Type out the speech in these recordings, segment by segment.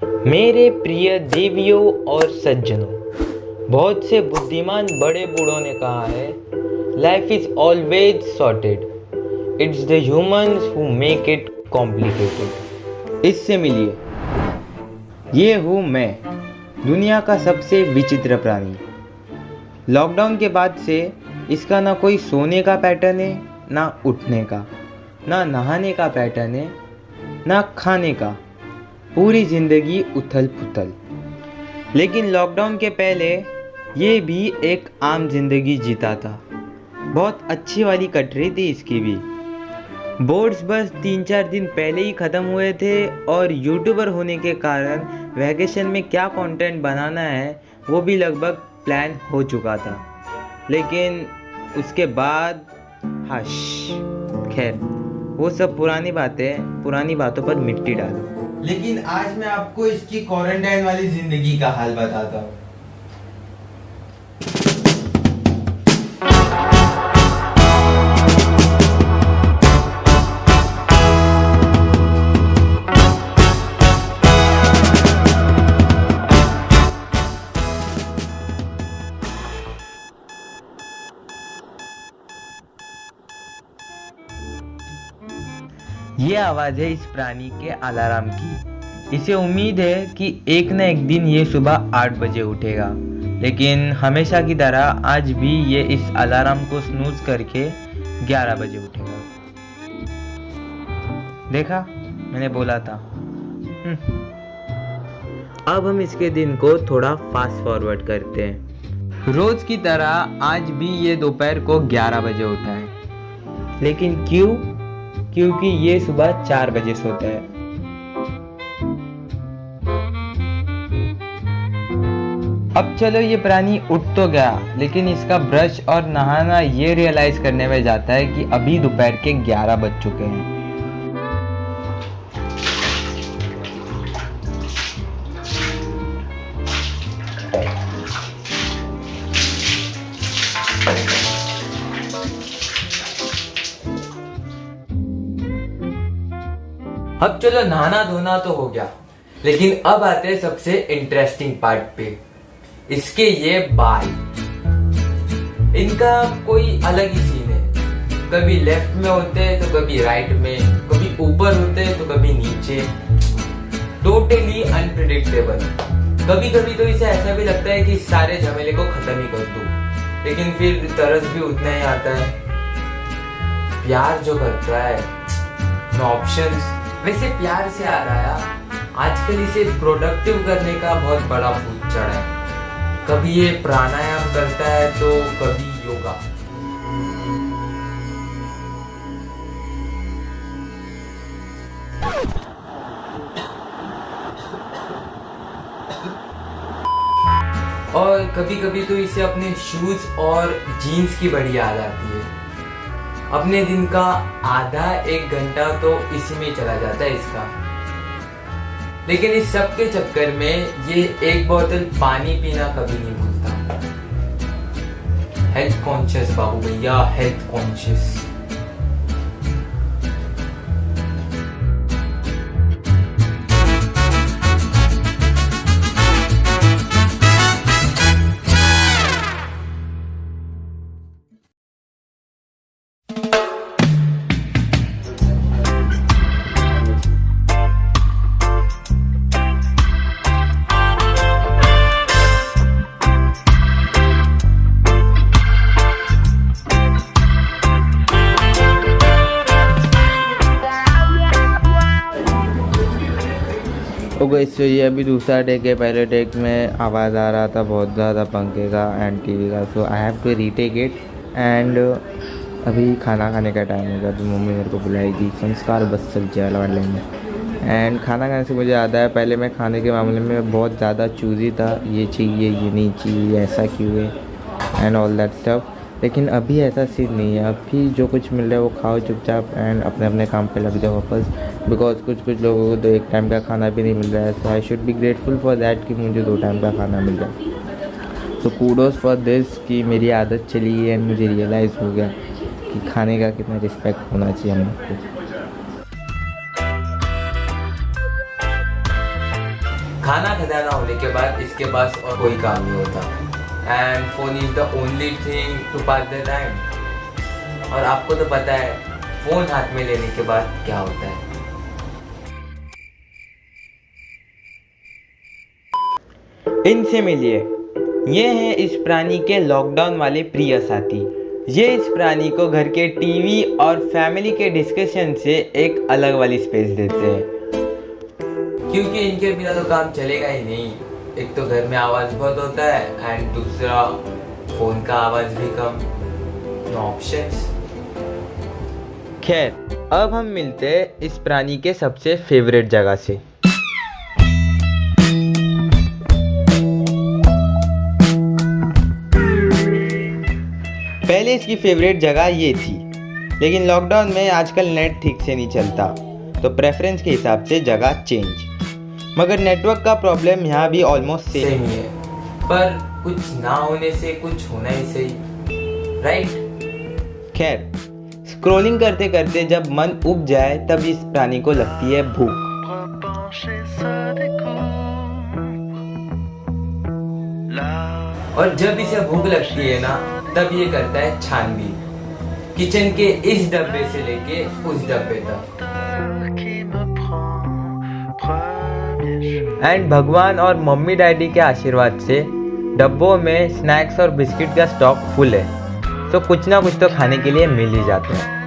मेरे प्रिय देवियों और सज्जनों, बहुत से बुद्धिमान बड़े बूढ़ों ने कहा है, life is always sorted, it's the humans who make it complicated. इससे मिलिए, ये हूँ मैं, दुनिया का सबसे विचित्र प्राणी। लॉकडाउन के बाद से इसका ना कोई सोने का पैटर्न है, ना उठने का, ना नहाने का पैटर्न है, ना खाने का। पूरी ज़िंदगी उथल पुथल। लेकिन लॉकडाउन के पहले ये भी एक आम जिंदगी जीता था। बहुत अच्छी वाली कट रही थी इसकी भी। बोर्ड्स बस 3-4 दिन पहले ही ख़त्म हुए थे और यूट्यूबर होने के कारण वैकेशन में क्या कंटेंट बनाना है वो भी लगभग प्लान हो चुका था। लेकिन उसके बाद हश, खैर वो सब पुरानी बातों पर मिट्टी डालो। लेकिन आज मैं आपको इसकी क्वारंटाइन वाली जिंदगी का हाल बताता हूँ। ये आवाज़ है इस प्राणी के अलार्म की। इसे उम्मीद है कि एक न एक दिन ये सुबह 8 बजे उठेगा, लेकिन हमेशा की तरह आज भी ये इस अलार्म को स्नूज करके 11 बजे उठेगा। देखा, मैंने बोला था। अब हम इसके दिन को थोड़ा फास्ट फॉरवर्ड करते हैं। रोज की तरह आज भी ये दोपहर को 11 बजे उठा है, लेकिन क्यों? क्योंकि ये सुबह 4 बजे सोता है। अब चलो, ये प्राणी उठ तो गया, लेकिन इसका ब्रश और नहाना ये रियलाइज करने में जाता है कि अभी दोपहर के 11 बज चुके हैं। अब चलो, नहाना धोना तो हो गया, लेकिन अब आते हैं सबसे इंटरेस्टिंग पार्ट पे। इसके ये बाल, इनका कोई अलग ही सीन है। कभी लेफ्ट में होते हैं तो कभी राइट में, कभी ऊपर होते हैं तो कभी नीचे। Totally unpredictable. कभी कभी तो इसे ऐसा भी लगता है कि सारे झमेले को खत्म ही कर दूं, लेकिन फिर तरस भी उतना ही आता है। प्यार जो करता है, नो ऑप्शंस। वैसे प्यार से आ रहा है, आजकल इसे प्रोडक्टिव करने का बहुत बड़ा भूत चढ़ा है। कभी ये प्राणायाम करता है तो कभी योगा। और कभी कभी तो इसे अपने शूज और जीन्स की बड़ी याद आती है। अपने दिन का आधा 1 घंटा तो इसी में चला जाता है इसका। लेकिन इस सब के चक्कर में ये 1 बोतल पानी पीना कभी नहीं भूलता। हेल्थ कॉन्शियस बाबू भैया, हेल्थ कॉन्शियस। ओके, सो ये अभी दूसरा टेक है। पहले टेक में आवाज़ आ रहा था बहुत ज़्यादा पंखे का एंड टीवी का, so I have to retake it. And अभी खाना खाने का टाइम हो गया, तो मम्मी मेरे को बुलाएगी संस्कार बस चल जाए वाले में। एंड खाना खाने से मुझे याद है, पहले मैं खाने के मामले में बहुत ज़्यादा चूज़ी था, ये चाहिए, ये नहीं चाहिए, ऐसा क्यों है एंड ऑल दैट स्टफ। लेकिन अभी ऐसा सीन नहीं है। अभी जो कुछ मिल रहा है वो खाओ चुपचाप एंड अपने अपने काम पे लग जाओ वापस। बिकॉज कुछ लोगों को तो 1 टाइम का खाना भी नहीं मिल रहा है, so I should be grateful for that कि मुझे 2 टाइम का खाना मिल रहा है। सो कूडोज फॉर दिस कि मेरी आदत चली है एंड मुझे रियलाइज़ हो गया कि खाने का कितना रिस्पेक्ट होना चाहिए हम लोग को। खाना खजाना होने के बाद इसके पास और कोई काम नहीं होता। And phone is the only thing to pass the time. और आपको तो पता है फोन हाथ में लेने के बाद क्या होता है। इनसे मिलिए, ये हैं इस प्राणी के लॉकडाउन वाले प्रिय साथी। ये इस प्राणी को घर के टीवी और फैमिली के डिस्कशन से एक अलग वाली स्पेस देते हैं, क्योंकि इनके बिना तो काम चलेगा ही नहीं। एक तो घर में आवाज बहुत होता है एंड दूसरा फोन का आवाज भी कम। No options. खैर, अब हम मिलते हैं इस प्राणी के सबसे फेवरेट जगह से। पहले इसकी फेवरेट जगह ये थी, लेकिन लॉकडाउन में आजकल नेट ठीक से नहीं चलता, तो प्रेफरेंस के हिसाब से जगह चेंज। मगर नेटवर्क का प्रॉब्लम यहाँ भी ऑलमोस्ट सेम ही है, पर कुछ ना होने से कुछ होना ही सही, राइट? खैर, स्क्रॉलिंग करते करते जब मन उब जाए तब इस प्राणी को लगती है भूख। और जब इसे भूख लगती है ना, तब ये करता है छानबीन, किचन के इस डब्बे से लेके उस डब्बे तक। एंड भगवान और मम्मी डैडी के आशीर्वाद से डब्बों में स्नैक्स और बिस्किट का स्टॉक फुल है, तो कुछ ना कुछ तो खाने के लिए मिल ही जाता है।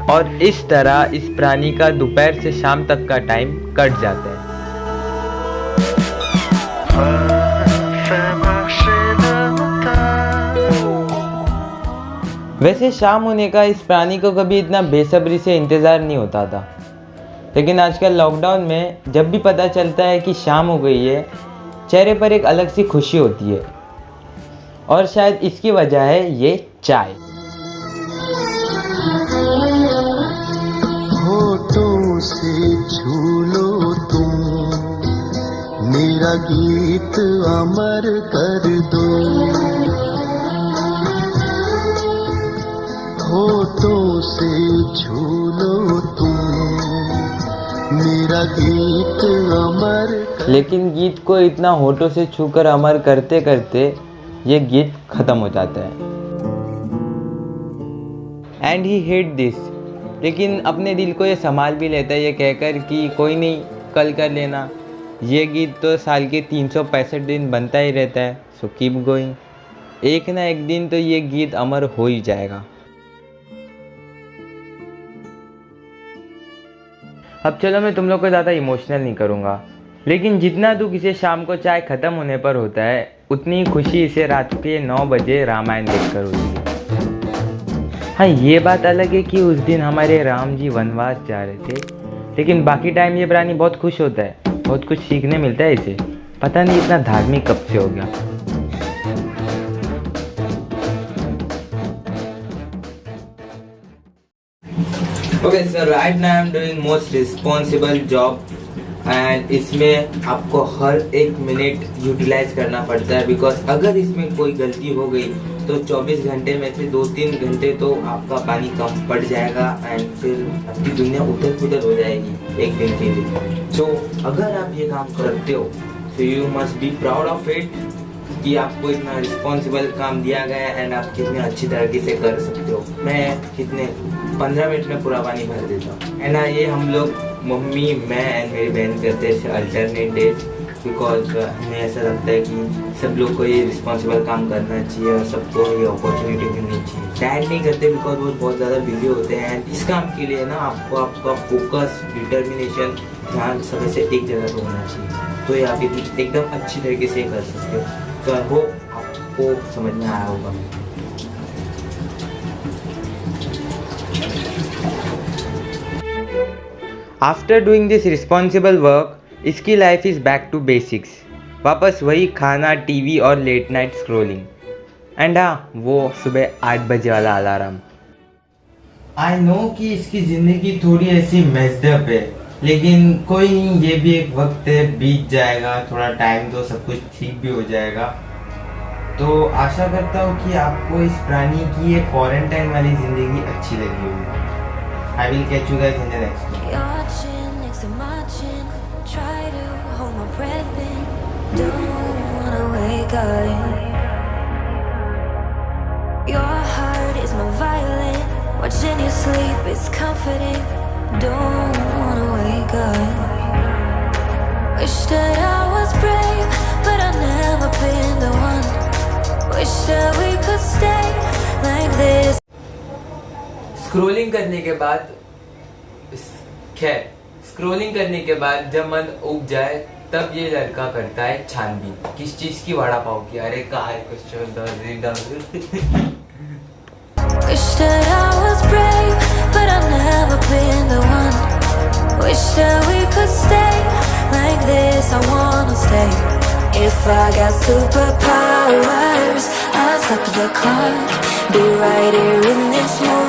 और इस तरह इस प्राणी का दोपहर से शाम तक का टाइम कट जाता है। वैसे शाम होने का इस प्राणी को कभी इतना बेसब्री से इंतज़ार नहीं होता था, लेकिन आजकल लॉकडाउन में जब भी पता चलता है कि शाम हो गई है, चेहरे पर एक अलग सी खुशी होती है। और शायद इसकी वजह है ये चाय। होठों से छू लो तुम, मेरा गीत अमर कर दो। होठों से छू लो तुम, मेरा गीत अमर कर। लेकिन गीत को इतना होठों से छूकर अमर करते करते ये गीत खत्म हो जाता है। एंड ही हेट दिस, लेकिन अपने दिल को ये संभाल भी लेता है, ये कहकर कि कोई नहीं, कल कर लेना। ये गीत तो साल के 365 दिन बनता ही रहता है, सो कीप गोइंग। एक ना एक दिन तो ये गीत अमर हो ही जाएगा। अब चलो, मैं तुम लोग को ज़्यादा इमोशनल नहीं करूँगा, लेकिन जितना दुख इसे शाम को चाय ख़त्म होने पर होता है, उतनी खुशी इसे रात के 9 बजे रामायण देखकर होती है। हाँ, ये बात अलग है कि उस दिन हमारे राम जी वनवास जा रहे थे, लेकिन बाकी टाइम ये प्राणी बहुत खुश होता है, बहुत कुछ सीखने मिलता है इसे। पता नहीं इतना धार्मिक कब से हो गया। Okay, so right now I'm doing most responsible job and इसमें आपको हर एक मिनट यूटिलाइज करना पड़ता है, बिकॉज अगर इसमें कोई गलती हो गई तो 24 घंटे में से 2-3 घंटे तो आपका पानी कम पड़ जाएगा एंड फिर आपकी दुनिया उथल पुथल हो जाएगी एक दिन के लिए। सो अगर आप ये काम करते हो तो you must be proud of it कि आपको इतना रिस्पॉन्सिबल काम दिया गया है एंड आप कितने अच्छी तरीके से कर सकते हो। मैं कितने 15 मिनट में पूरा पानी भर देता हूँ। एंड ये हम लोग मम्मी, मैं एंड मेरी बहन करते हैं अल्टरनेट डेज, बिकॉज हमें ऐसा लगता है कि सब लोग को ये रिस्पॉन्सिबल काम करना चाहिए और सबको ये अपॉर्चुनिटी मिलनी चाहिए। डैड नहीं करते बिकॉज वो बहुत ज़्यादा बिजी होते हैं एंड इस काम के लिए ना आपको आपका फोकस, डिटर्मिनेशन, ध्यान समय से एक जगह पर होना चाहिए, तो ये आप एकदम अच्छी तरीके से कर सकते हो। तो आई होप आपको समझ में आया होगा। After doing this responsible work, इसकी life is back to basics. वापस वही खाना, टीवी और लेट नाइट स्क्रोलिंग। एंड हाँ, वो सुबह 8 बजे वाला अलार्म। आई नो कि इसकी जिंदगी थोड़ी ऐसी मेस्ड अप है, लेकिन कोई नहीं, ये भी एक वक्त है, बीत जाएगा, थोड़ा टाइम तो सब कुछ ठीक भी हो जाएगा। तो आशा करता हूँ कि आपको इस प्राणी की ये क्वारंटाइन वाली जिंदगी अच्छी लगी होगी। I will catch you guys in the next one. Your chin next to my chin, try to hold my breath in, don't wanna wake up. Your heart is my violin, watching you sleep is comforting, don't wanna wake up. Wish that I was brave, but I've never been the one. Wish that we could stay like this. Scrolling करने के बाद खैर scrolling करने के बाद जब मन उब जाए तब ये लड़का करता है छानबीन। किस चीज की? वड़ा पाव की। अरे car Wish that I was brave, but I've never been the one. Wish that we could stay like this, I wanna stay. If I got superpowers, I'd stop the clock, be right here in this moment.